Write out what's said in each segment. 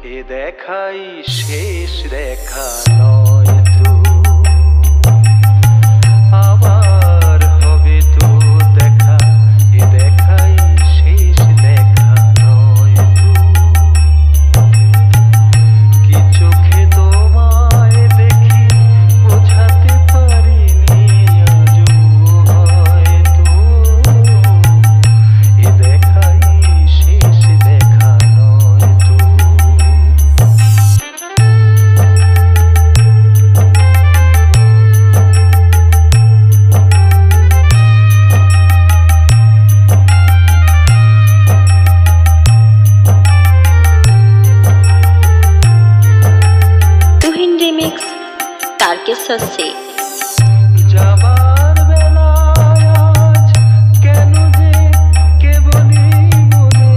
এ দেখাই শেষ দেখা নয় তো, আবার হবে তো দেখা। এ দেখাই শেষ দেখা নয় তো, কি চোখে তোমায় দেখি বোঝাতে পারিনি আজও হয়তো। এ দেখাই শেষ দেখা নয় তো। रिमिक्स तारकेश्वर से। যাবার বেলায় আজ কেন যে কেবলই মনে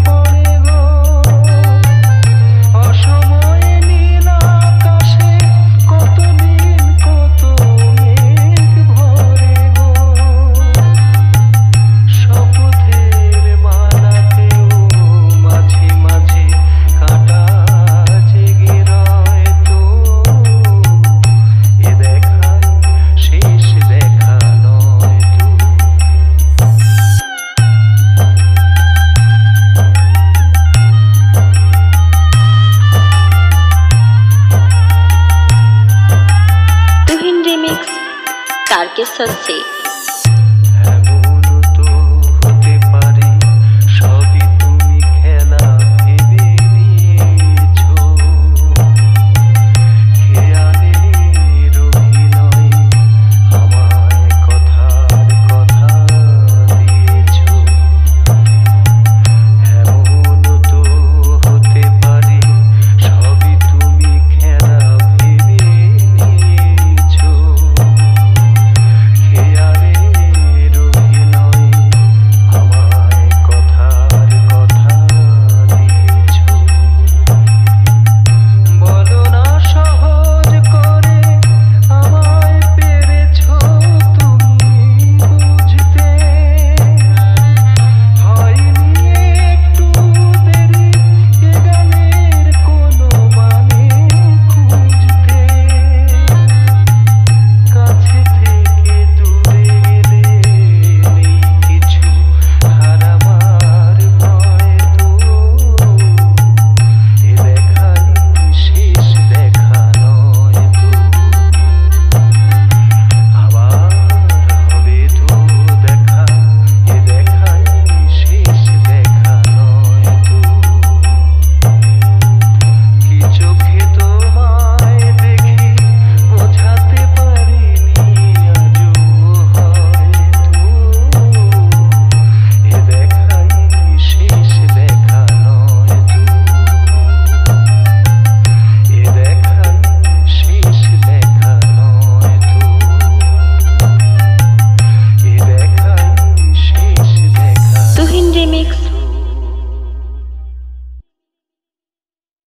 পড়ে গো, অসময়ে নীল আকাশে কত দিন কত মেঘ ভরে গো, শপথের মালাতেও মাঝে মাঝে কাঁটা জেগে রয় তো। এ দেখাই শেষ দেখা নয় তো। रिमिक्स तारकेश्वर से।